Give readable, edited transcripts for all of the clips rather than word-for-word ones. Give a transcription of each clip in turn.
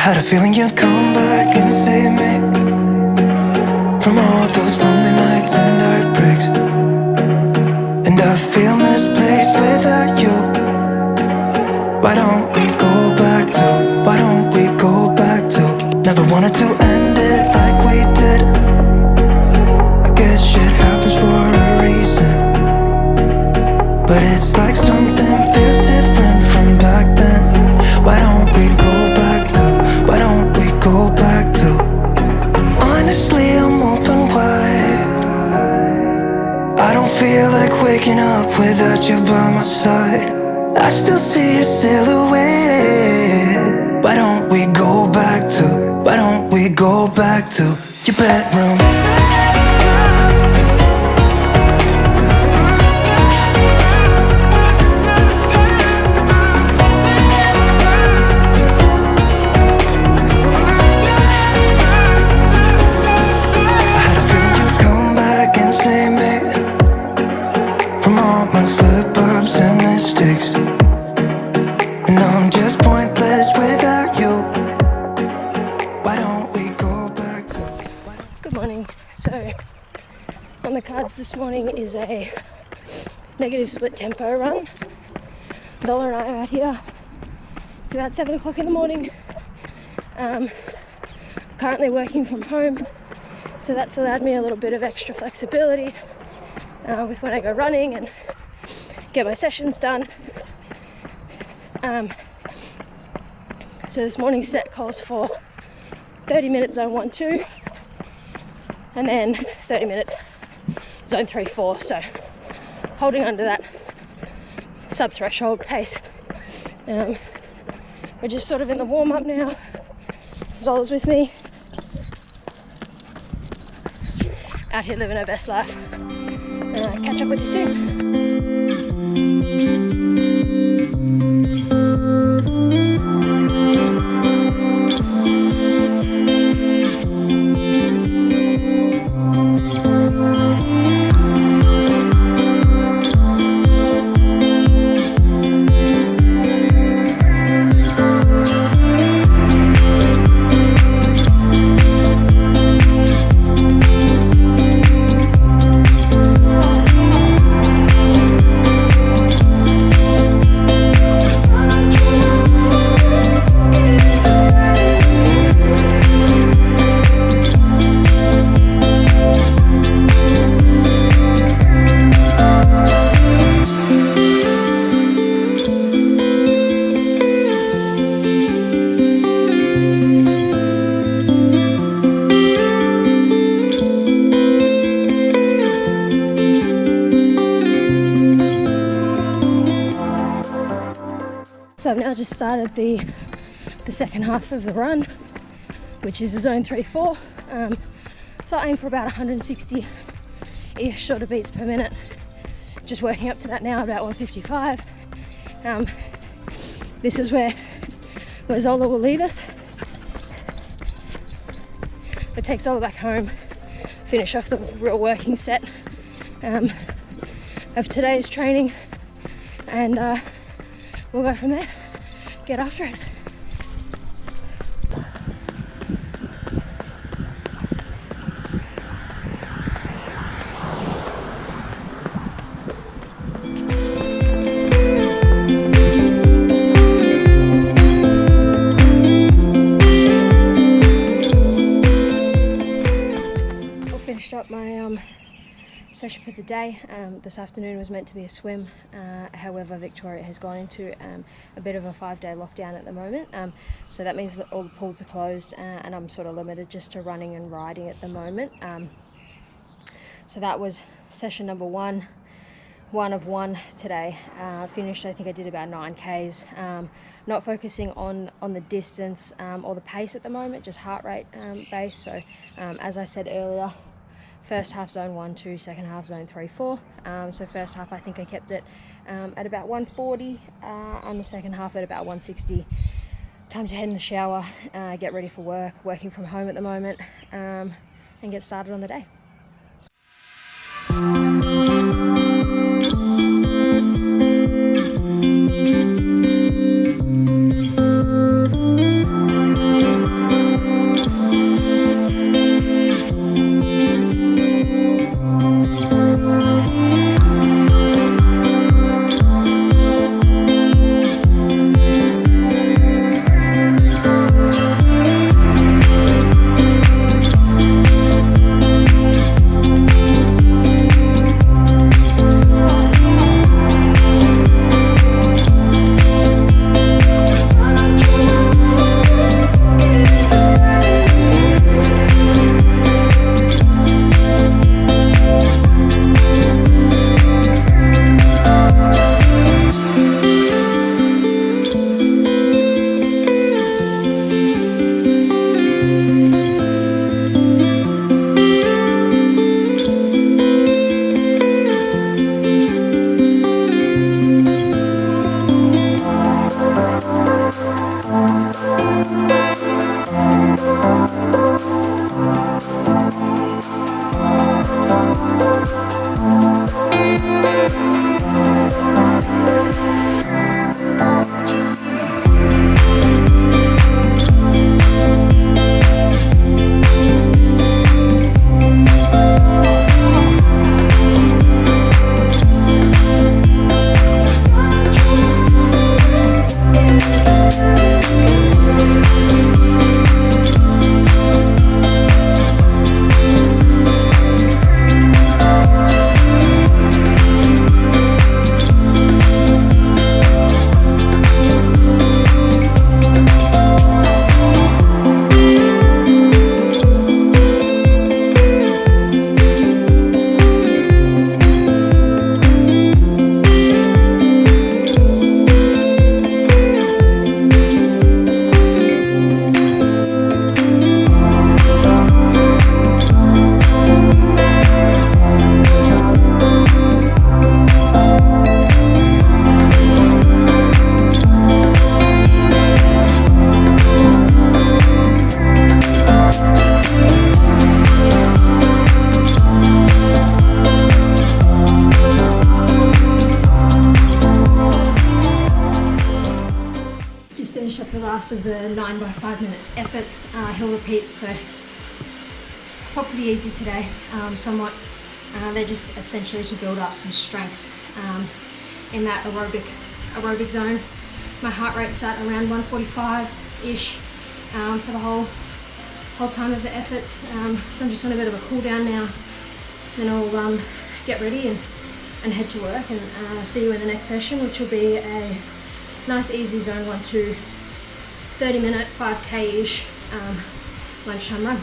Had a feeling you'd come back and save me from all those lonely nights and heartbreaks. And I feel misplaced without you. Why don't we go back to, why don't we go back to? Never wanted to end it like we did. I guess shit happens for a reason, but it's like something feels different from back then. Why don't we go back to, why don't we go back to? Honestly, I'm open wide. I don't feel like waking up without you by my side. I still see your silhouette. Why don't we go back to, why don't we go back to your bedroom? My slip-ups and mistakes, and I'm just pointless without you. Why don't we go back to... Good morning. So on the cards this morning is a negative split tempo run. Zola and I are out here. It's about 7 o'clock in the morning. Currently working from home, so that's allowed me a little bit of extra flexibility with when I go running and get my sessions done. So this morning's set calls for 30 minutes zone 1-2 and then 30 minutes zone 3-4, so holding under that sub-threshold pace. We're just sort of in the warm-up now. Zola's with me, out here living her best life. Catch up with you soon. So I've now just started the second half of the run, which is the zone 3-4. So I aim for about 160-ish sort of beats per minute. Just working up to that now, about 155. This is where Zola will leave us. We'll take Zola back home, finish off the real working set of today's training, and we'll go from there, get after it. All finished up my session for the day. This afternoon was meant to be a swim, however Victoria has gone into a bit of a 5-day lockdown at the moment, so that means that all the pools are closed, and I'm sort of limited just to running and riding at the moment. So that was session number one of one today. Finished, I think I did about 9 Ks, not focusing on the distance or the pace at the moment, just heart rate based. So as I said earlier, first half zone 1-2, second half zone 3-4. So first half I think I kept it at about 140, and the second half at about 160. Time to head in the shower, get ready for work, working from home at the moment, and get started on the day. last of the 9 by 5 minute efforts, hill repeats, so felt pretty easy today, somewhat. They're just essentially to build up some strength in that aerobic zone. My heart rate sat around 145-ish for the whole time of the efforts, so I'm just on a bit of a cool down now. Then I'll get ready and head to work, and see you in the next session, which will be a nice easy zone 1-2 30-minute 5k-ish lunchtime run.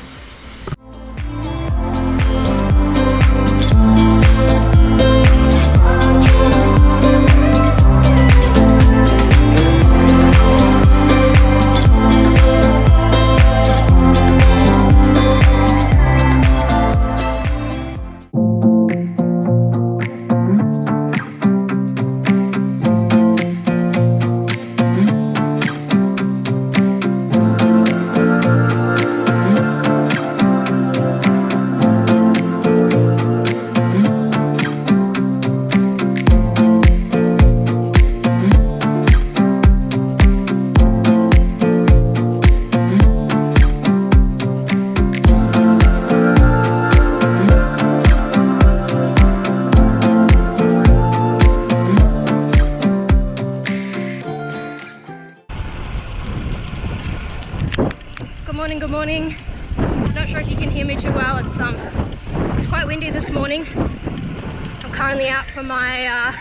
Good morning. I'm not sure if you can hear me too well. It's quite windy this morning. I'm currently out for my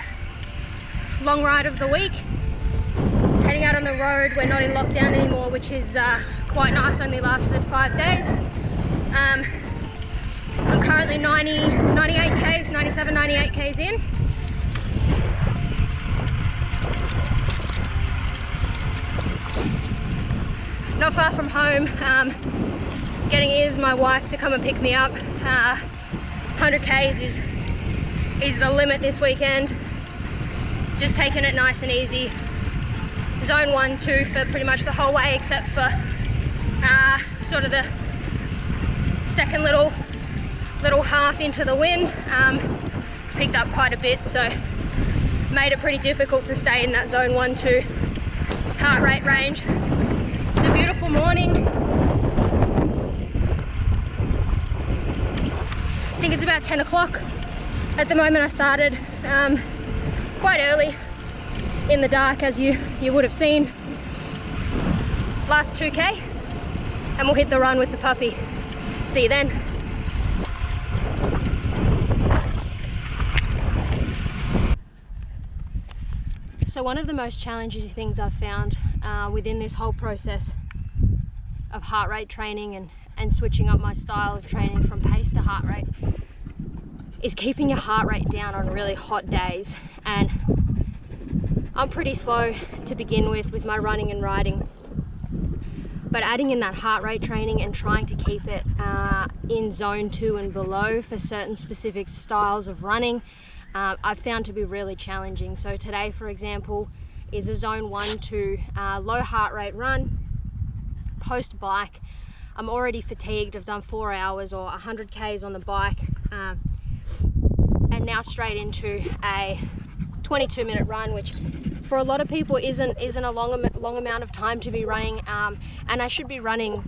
long ride of the week. Heading out on the road. We're not in lockdown anymore, which is quite nice. Only lasted 5 days. I'm currently 98 k's, 97, 98 k's in. Not far from home. Getting Iz, my wife, to come and pick me up. 100 k's is the limit this weekend. Just taking it nice and easy. Zone 1-2 for pretty much the whole way, except for sort of the second little half into the wind. It's picked up quite a bit, so made it pretty difficult to stay in that zone 1-2 heart rate range. It's a beautiful morning. I think it's about 10 o'clock. At the moment I started quite early in the dark, as you would have seen. Last 2k and we'll hit the run with the puppy. See you then. So one of the most challenging things I've found within this whole process of heart rate training and switching up my style of training from pace to heart rate is keeping your heart rate down on really hot days. And I'm pretty slow to begin with my running and riding, but adding in that heart rate training and trying to keep it in zone 2 and below for certain specific styles of running, I've found to be really challenging. So today, for example, is a zone 1-2 low heart rate run. Post bike, I'm already fatigued. I've done 4 hours or 100 k's on the bike, and now straight into a 22-minute run, which for a lot of people isn't a long amount of time to be running, and I should be running,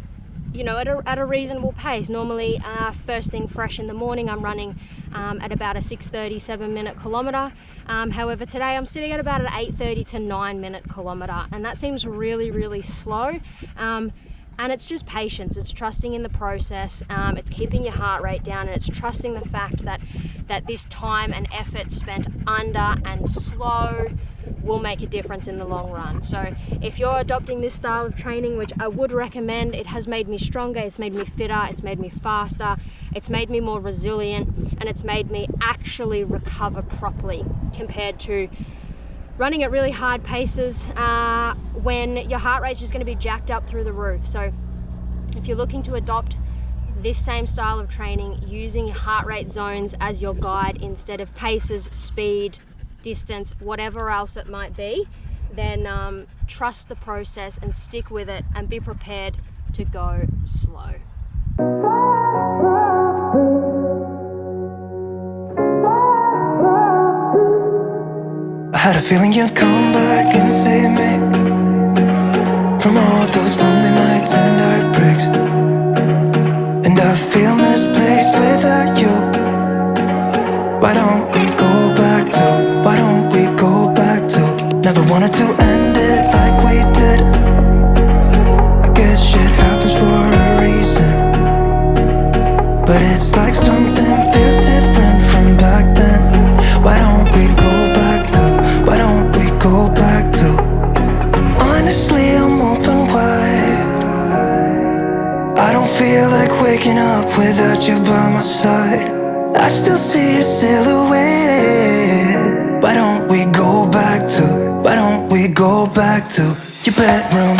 you know, at a reasonable pace. Normally, first thing fresh in the morning, I'm running at about a 6:30, 7-minute kilometre. However, today I'm sitting at about an 8:30 to 9-minute kilometre, and that seems really, really slow. And it's just patience. It's trusting in the process. It's keeping your heart rate down, and it's trusting the fact that this time and effort spent under and slow will make a difference in the long run. So if you're adopting this style of training, which I would recommend, it has made me stronger, it's made me fitter, it's made me faster, it's made me more resilient, and it's made me actually recover properly compared to running at really hard paces when your heart rate's just going to be jacked up through the roof. So if you're looking to adopt this same style of training using heart rate zones as your guide instead of paces, speed, distance, whatever else it might be, then trust the process and stick with it and be prepared to go slow. I had a feeling you'd come back and save me from all those lonely nights and heartbreaks. And I feel misplaced without you. Why don't we go back to, why don't we go back to? Never wanted to end it like we did. I guess shit happens for a reason, but it's like something feels different from back then. Why don't we go back to, why don't we go back to? Honestly, I'm open wide. I don't feel like waking up without you by my side. I still see your silhouette. Why don't we go back to, why don't we go back to your bedroom?